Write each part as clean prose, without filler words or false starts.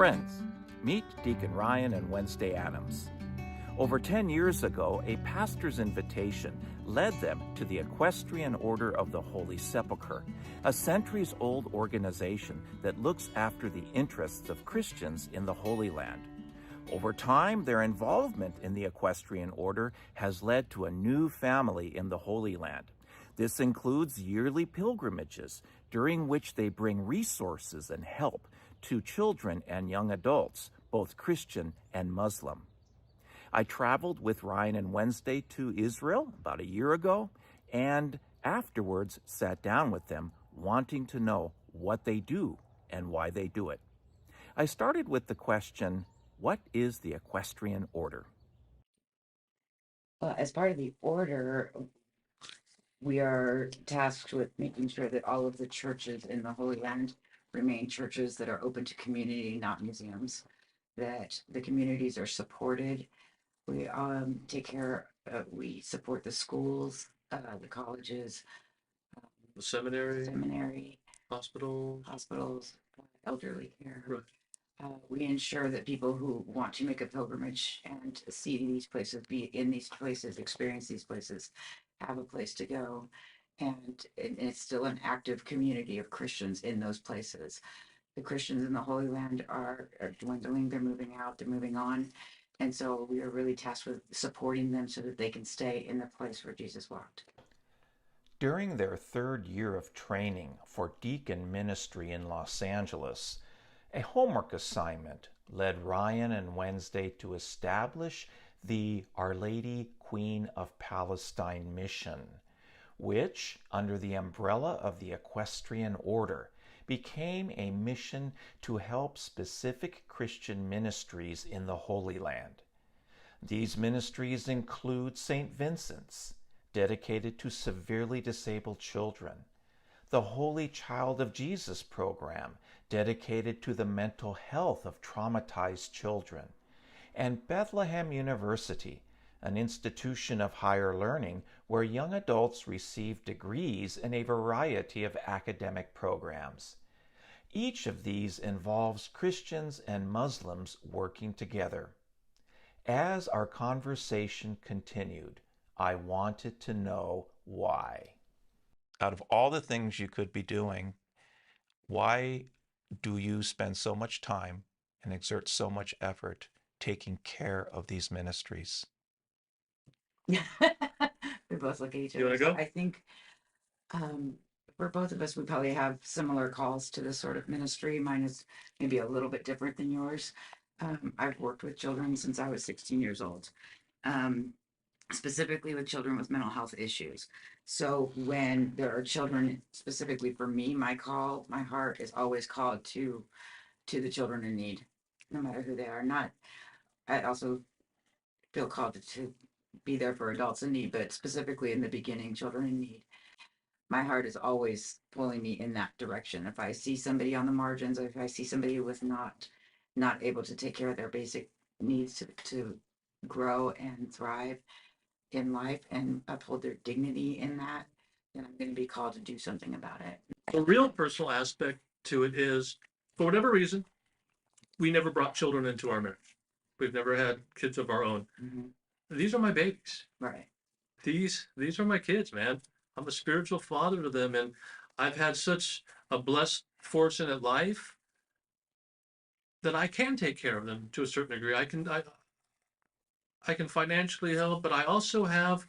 Friends, meet Deacon Ryan and Wynsdey Adams. Over 10 years ago, a pastor's invitation led them to the Equestrian Order of the Holy Sepulchre, a centuries-old organization that looks after the interests of Christians in the Holy Land. Over time, their involvement in the Equestrian Order has led to a new family in the Holy Land. This includes yearly pilgrimages, during which they bring resources and help to children and young adults, both Christian and Muslim. I traveled with Ryan and Wynsdey to Israel about a year ago, and afterwards sat down with them, wanting to know what they do and why they do it. I started with the question, what is the Equestrian Order? Well, as part of the order, we are tasked with making sure that all of the churches in the Holy Land remain churches that are open to community, not museums, that the communities are supported. We we support the schools, the colleges, The seminary, seminary, hospitals, elderly care. right. We ensure that people who want to make a pilgrimage and see these places, be in these places, experience these places, have a place to go. And it's still an active community of Christians in those places. The Christians in the Holy Land are dwindling, they're moving out, they're moving on. And so we are really tasked with supporting them so that they can stay in the place where Jesus walked. During their third year of training for deacon ministry in Los Angeles, a homework assignment led Ryan and Wynsdey to establish the Our Lady Queen of Palestine mission, which, under the umbrella of the Equestrian Order, became a mission to help specific Christian ministries in the Holy Land. These ministries include St. Vincent's, dedicated to severely disabled children, the Holy Child of Jesus program, dedicated to the mental health of traumatized children, and Bethlehem University, an institution of higher learning where young adults receive degrees in a variety of academic programs. Each of these involves Christians and Muslims working together. As our conversation continued, I wanted to know why. Out of all the things you could be doing, why do you spend so much time and exert so much effort taking care of these ministries? We both look at each You other. wanna go? I think for both of us, we probably have similar calls to this sort of ministry. Mine is maybe a little bit different than yours. I've worked with children since I was 16 years old, specifically with children with mental health issues. So when there are children, specifically for me, my heart is always called to the children in need, no matter who they are. I also feel called to be there for adults in need, but specifically in the beginning, children in need. My heart is always pulling me in that direction. If I see somebody on the margins, or if I see somebody with not able to take care of their basic needs to grow and thrive in life and uphold their dignity in that, then I'm going to be called to do something about it. The real personal aspect to it is, for whatever reason, we never brought children into our marriage. We've never had kids of our own. Mm-hmm. These are my babies. Right. These are my kids, man. I'm a spiritual father to them, and I've had such a blessed, fortunate life that I can take care of them to a certain degree. I can financially help, but I also have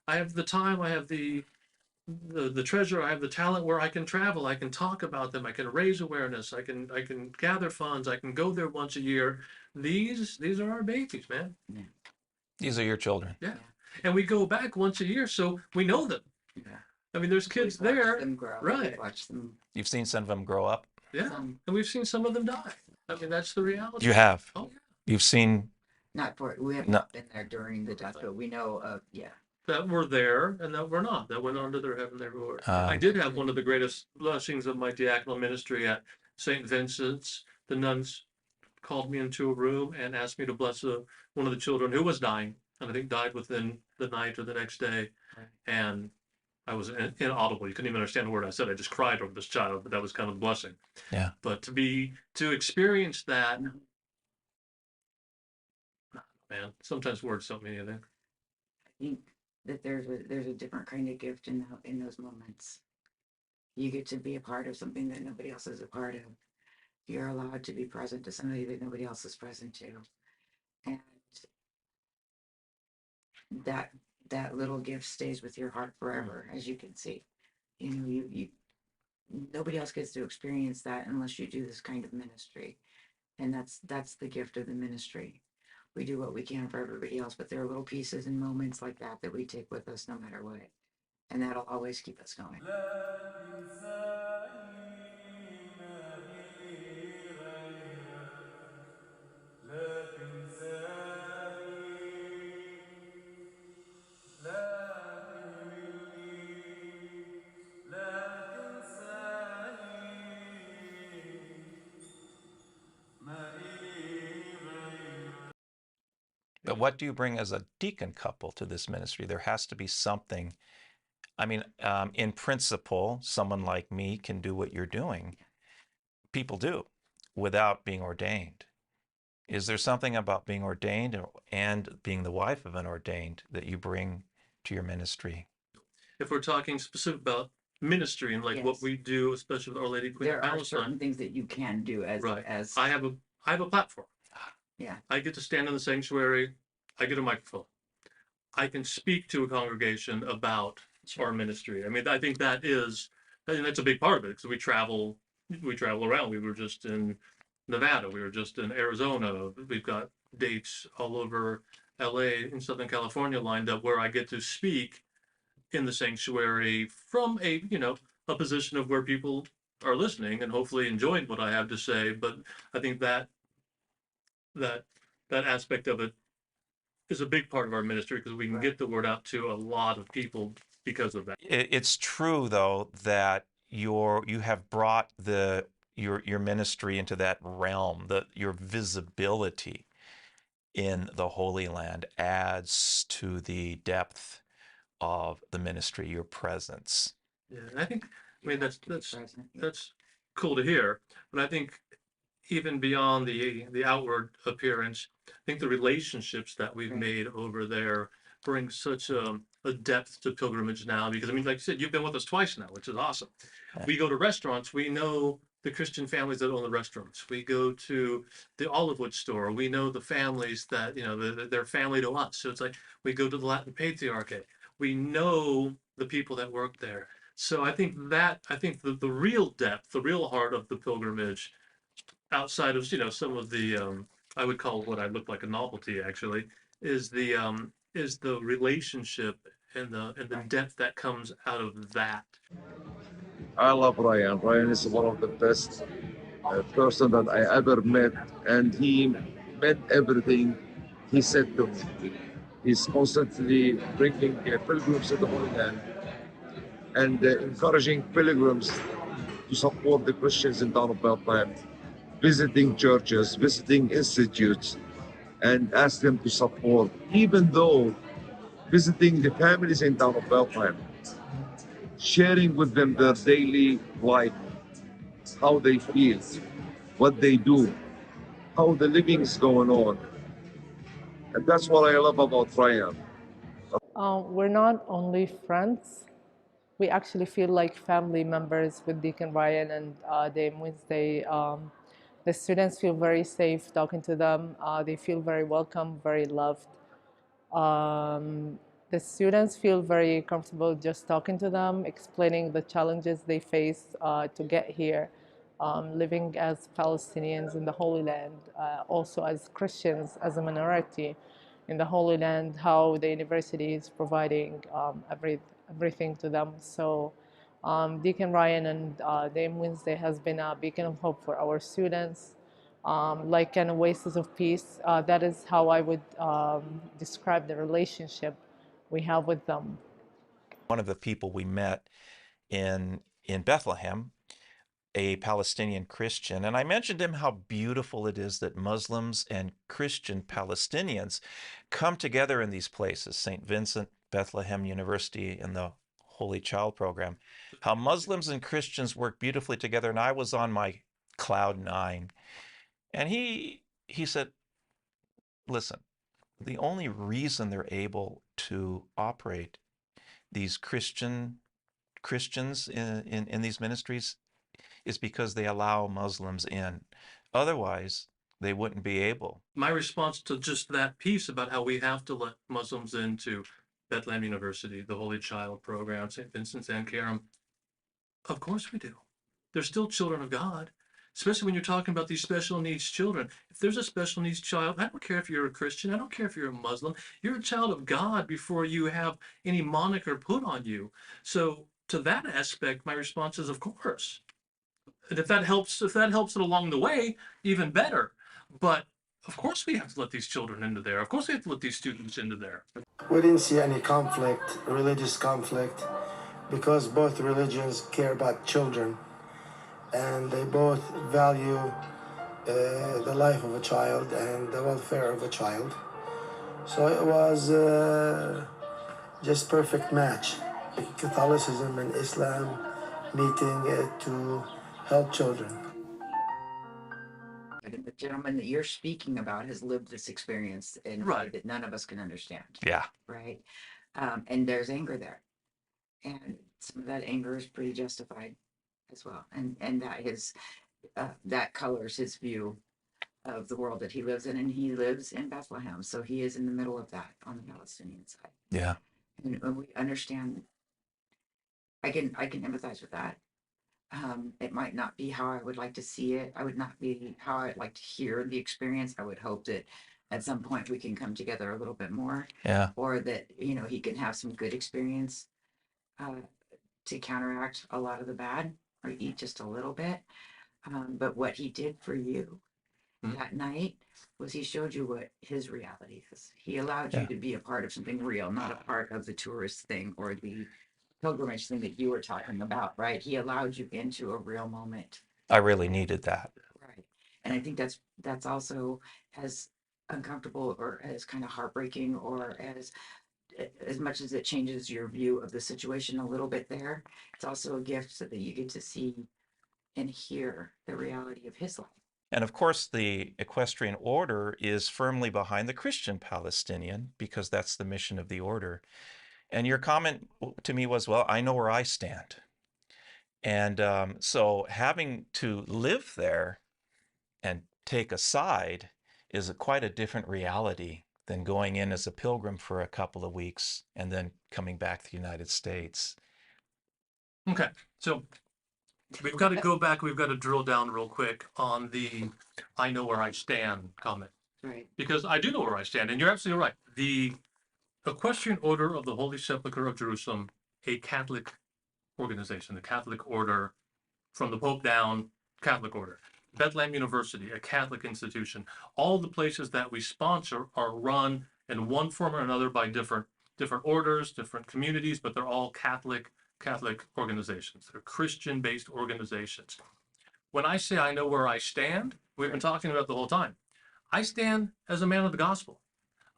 the time, I have the treasure, I have the talent where I can travel, I can talk about them, I can raise awareness, I can gather funds, I can go there once a year. These are our babies, man. Yeah. These are your children. Yeah. And we go back once a year, so we know them. Yeah. I mean, there's kids We've watched there, them grow. right? We've watched them. You've seen some of them grow up. Yeah, Some. and we've seen some of them die. I mean, that's the reality. You have. Oh, yeah. You've seen. We have not been there during the death, but we know of, yeah. That were there and that were not, that went on to their heavenly reward. I did have one of the greatest blessings of my diaconal ministry at St. Vincent's. The nuns called me into a room and asked me to bless one of the children who was dying, and I think died within the night or the next day. Right. And I was inaudible. You couldn't even understand a word I said. I just cried over this child, but that was kind of a blessing. Yeah. But to experience that, man, sometimes words don't mean anything. I think that there's a different kind of gift in those moments. You get to be a part of something that nobody else is a part of. You're allowed to be present to somebody that nobody else is present to, and that that little gift stays with your heart forever, as you can see. You know, you nobody else gets to experience that unless you do this kind of ministry, and that's the gift of the ministry. We do what we can for everybody else, but there are little pieces and moments like that that we take with us no matter what, and that'll always keep us going. But what do you bring as a deacon couple to this ministry? There has to be something. I mean, in principle, someone like me can do what you're doing. People do without being ordained. Is there something about being ordained and being the wife of an ordained that you bring to your ministry? If we're talking specific about ministry and like what Yes. we do, especially with Our Lady Queen of There are certain Palestine, things that you can do right? as I have a platform. yeah, I get to stand in the sanctuary. I get a microphone. I can speak to a congregation about our sure. ministry. I mean, I think that's a big part of it because we travel around. We were just in Nevada. We were just in Arizona. We've got dates all over LA and Southern California lined up where I get to speak in the sanctuary from a position of where people are listening and hopefully enjoying what I have to say. But I think that that aspect of it is a big part of our ministry because we can Right. get the word out to a lot of people because of that. It's true, though, that you have brought your ministry into that realm. Your visibility in the Holy Land adds to the depth of the ministry, your presence. Yeah, and I think, I You mean, have to be present. Yeah. that's cool to hear. But I think even beyond the outward appearance, I think the relationships that we've Right. made over there bring such a depth to pilgrimage now. Because I mean, like you said, you've been with us twice now, which is awesome. Yeah. We go to restaurants, we know the Christian families that own the restaurants. We go to the olive wood store, we know the families that they're family to us. So it's like we go to the Latin Patriarchate, we know the people that work there. So I think the real depth, the real heart of the pilgrimage, outside of some of the I would call what I look like a novelty actually, is the relationship and the Right. depth that comes out of that. I love Ryan. Ryan is one of the best person that I ever met, and he meant everything he said to me. He's constantly bringing pilgrims to the Holy Land and encouraging pilgrims to support the Christians in town of Bethlehem, visiting churches, visiting institutes, and ask them to support, even though visiting the families in town of Bethlehem, sharing with them their daily life, how they feel, what they do, how the living is going on. And that's what I love about Ryan. We're not only friends, we actually feel like family members with Deacon Ryan and Dame Wynsdey. The students feel very safe talking to them. They feel very welcome, very loved. Um, the students feel very comfortable just talking to them, explaining the challenges they face to get here, living as Palestinians in the Holy Land, also as Christians, as a minority in the Holy Land, how the university is providing everything to them. So Deacon Ryan and Dame Wynsdey has been a beacon of hope for our students, like an oasis of peace. That is how I would describe the relationship we have with them. One of the people we met in Bethlehem, a Palestinian Christian, and I mentioned to him how beautiful it is that Muslims and Christian Palestinians come together in these places, St. Vincent, Bethlehem University, and the Holy Child program, how Muslims and Christians work beautifully together. And I was on my cloud nine. And he said, listen, the only reason they're able to operate these Christians in these ministries is because they allow Muslims in. Otherwise, they wouldn't be able. My response to just that piece about how we have to let Muslims into Bethlehem University, the Holy Child program, St. Vincent's and Carem, of course we do. They're still children of God, especially when you're talking about these special needs children. If there's a special needs child, I don't care if you're a Christian, I don't care if you're a Muslim, you're a child of God before you have any moniker put on you. So to that aspect, my response is of course. And if that helps it along the way, even better. But of course we have to let these children into there. Of course we have to let these students into there. We didn't see any conflict, religious conflict, because both religions care about children and they both value the life of a child and the welfare of a child. So it was just perfect match. Catholicism and Islam meeting to help children. And the gentleman that you're speaking about has lived this experience in a way Right. that none of us can understand. Yeah. Right. And there's anger there. And some of that anger is pretty justified as well. And that is that colors his view of the world that he lives in. And he lives in Bethlehem. So he is in the middle of that on the Palestinian side. Yeah. And when we understand, I can empathize with that. It might not be how I would like to see it. I would not be how I'd like to hear the experience. I would hope that at some point we can come together a little bit more, Yeah. or that, you know, he can have some good experience to counteract a lot of the bad, or eat just a little bit. But what he did for you that night was he showed you what his reality is. He allowed you Yeah. to be a part of something real, not a part of the tourist thing or the pilgrimage thing that you were talking about, right? He allowed you into a real moment. I really needed that. Right. And I think that's also as uncomfortable or as kind of heartbreaking or as much as it changes your view of the situation a little bit there, it's also a gift so that you get to see and hear the reality of his life. And of course, the equestrian order is firmly behind the Christian Palestinian because that's the mission of the order. And your comment to me was, well, I know where I stand. And so having to live there and take a side is quite a different reality than going in as a pilgrim for a couple of weeks and then coming back to the United States. Okay, so we've got to go back. We've got to drill down real quick on the I know where I stand comment. Right. Because I do know where I stand, and you're absolutely right. The Equestrian Order of the Holy Sepulchre of Jerusalem, a Catholic organization, the Catholic order from the Pope down, Catholic order. Bethlehem University, a Catholic institution. All the places that we sponsor are run in one form or another by different orders, different communities, but they're all Catholic organizations. They're Christian-based organizations. When I say I know where I stand, we've been talking about the whole time. I stand as a man of the gospel.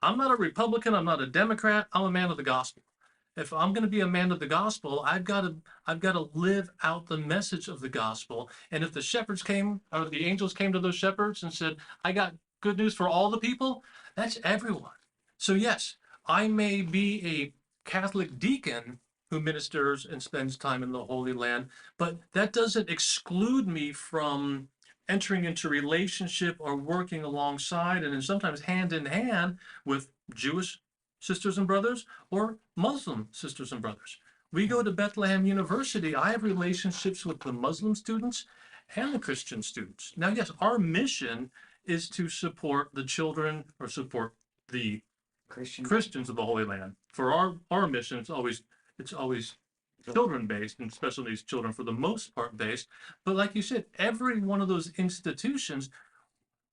I'm not a Republican. I'm not a Democrat. I'm a man of the gospel. If I'm going to be a man of the gospel, I've got to live out the message of the gospel. And if the shepherds came, or the angels came to those shepherds and said, I got good news for all the people, that's everyone. So yes, I may be a Catholic deacon who ministers and spends time in the Holy Land, but that doesn't exclude me from entering into relationship or working alongside and then sometimes hand in hand with Jewish sisters and brothers or Muslim sisters and brothers. We go to Bethlehem University. I have relationships with the Muslim students and the Christian students. Now, yes, our mission is to support the children or support the Christians of the Holy Land. For our mission, it's always children based and special needs children for the most part based. But like you said, every one of those institutions,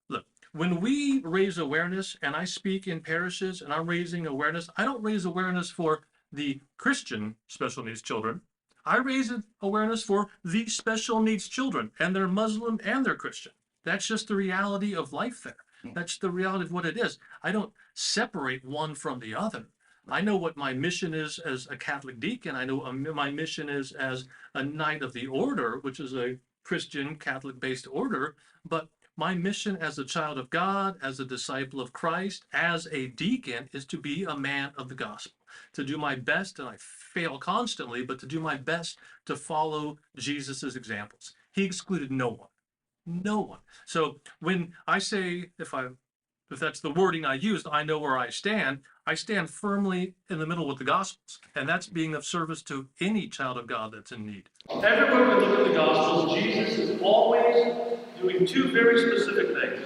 look, when we raise awareness and I speak in parishes and I'm raising awareness, I don't raise awareness for the Christian special needs children. I raise awareness for the special needs children, and they're Muslim and they're Christian. That's just the reality of life there. That's the reality of what it is. I don't separate one from the other. I know what my mission is as a Catholic deacon. I know my mission is as a Knight of the Order, which is a Christian Catholic-based order. But my mission as a child of God, as a disciple of Christ, as a deacon, is to be a man of the gospel, to do my best, and I fail constantly, but to do my best to follow Jesus's examples. He excluded no one. No one. So when I say, if that's the wording I used, I know where I stand firmly in the middle with the Gospels. And that's being of service to any child of God that's in need. Everywhere we look at the Gospels, Jesus is always doing two very specific things.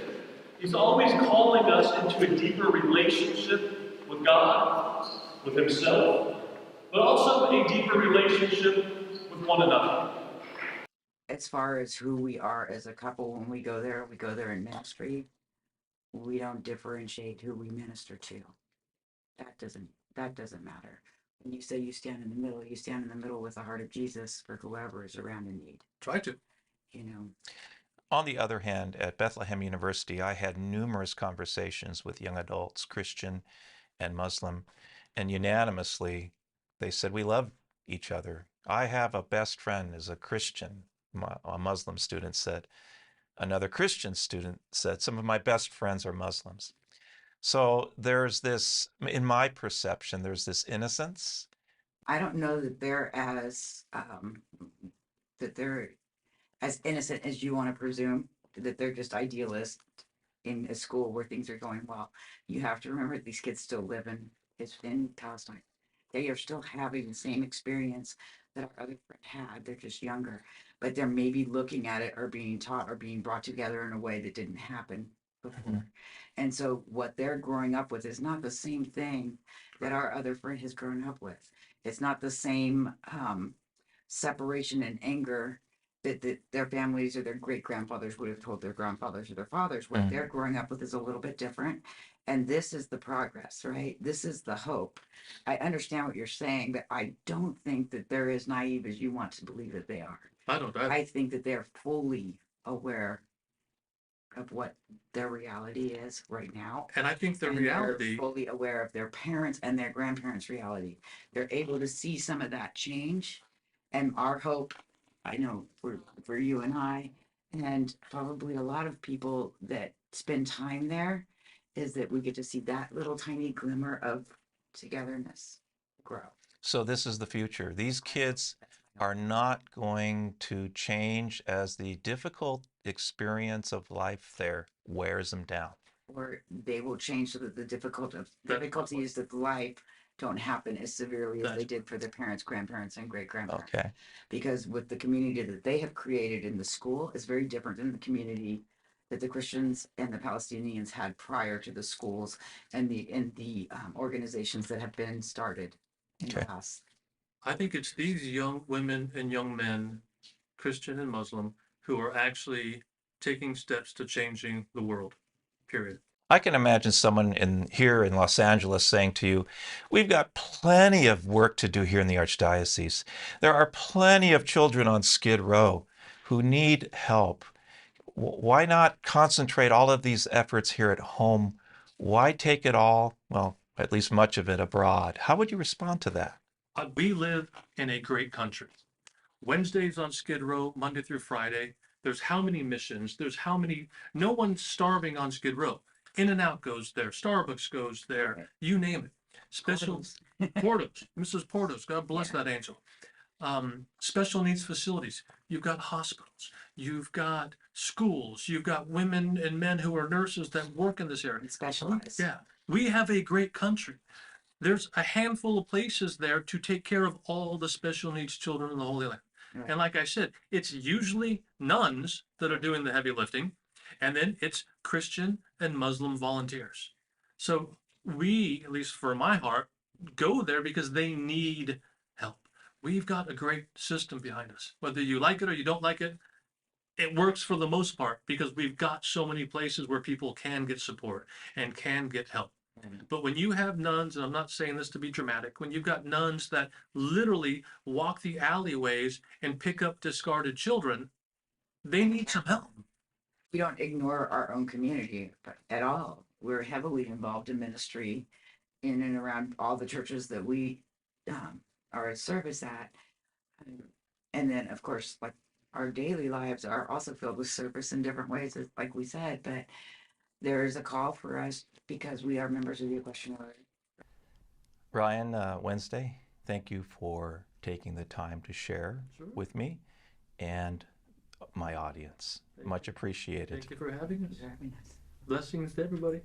He's always calling us into a deeper relationship with God, with himself, but also a deeper relationship with one another. As far as who we are as a couple, when we go there in ministry. We don't differentiate who we minister to. That doesn't matter. When you say you stand in the middle, you stand in the middle with the heart of Jesus for whoever is around in need. Try to. You know, On the other hand, at Bethlehem University, I had numerous conversations with young adults, Christian and Muslim, and unanimously they said, we love each other. I have a best friend as a Christian, a Muslim student said. Another Christian student said, some of my best friends are Muslims. So there's this, in my perception, there's this innocence. I don't know that they're as innocent as you want to presume, that they're just idealists in a school where things are going well. You have to remember these kids still live in Palestine. They are still having the same experience that our other friend had. They're just younger, but they're maybe looking at it or being taught or being brought together in a way that didn't happen before. And so what they're growing up with is not the same thing that our other friend has grown up with. It's not the same separation and anger that their families or their great grandfathers would have told their grandfathers or their fathers. What they're growing up with is a little bit different. And this is the progress, right? This is the hope. I understand what you're saying, but I don't think that they're as naive as you want to believe that they are. I don't. I think that they're fully aware of what their reality is right now. And I think the And reality, they're fully aware of their parents and their grandparents' reality. They're able to see some of that change. And our hope, I know for you and I, and probably a lot of people that spend time there, is that we get to see that little tiny glimmer of togetherness grow. So this is the future. These kids are not going to change as the difficult experience of life there wears them down. Or they will change so that the difficulties of life don't happen as severely as they did for their parents, grandparents, and great grandparents. Okay. Because with the community that they have created in the school is very different than the community that the Christians and the Palestinians had prior to the schools and the organizations that have been started in the past. I think it's these young women and young men, Christian and Muslim, who are actually taking steps to changing the world, period. I can imagine someone here in Los Angeles saying to you, we've got plenty of work to do here in the Archdiocese. There are plenty of children on Skid Row who need help. Why not concentrate all of these efforts here at home? Why take it all, well, at least much of it abroad? How would you respond to that? We live in a great country. Wednesdays on Skid Row, Monday through Friday. There's how many missions? No one's starving on Skid Row. In-N-Out goes there. Starbucks goes there. Right. You name it. Special Portos, Mrs. Portos, God bless that angel. Special needs facilities. You've got hospitals. You've got schools. You've got women and men who are nurses that work in this area. And specialized. Yeah, we have a great country. There's a handful of places there to take care of all the special needs children in the Holy Land. Right. And like I said, it's usually nuns that are doing the heavy lifting, and then it's Christian and Muslim volunteers. So we, at least for my heart, go there because they need help. We've got a great system behind us. Whether you like it or you don't like it, it works for the most part because we've got so many places where people can get support and can get help. But when you have nuns, and I'm not saying this to be dramatic, when you've got nuns that literally walk the alleyways and pick up discarded children, they need some help. We don't ignore our own community at all. We're heavily involved in ministry in and around all the churches that we are at service at. And then, of course, like our daily lives are also filled with service in different ways, like we said, but there is a call for us because we are members of the equestrian. Ryan, Wynsdey, thank you for taking the time to share Sure. with me and my audience. Much appreciated. Thank you for having us. Very nice. Blessings to everybody.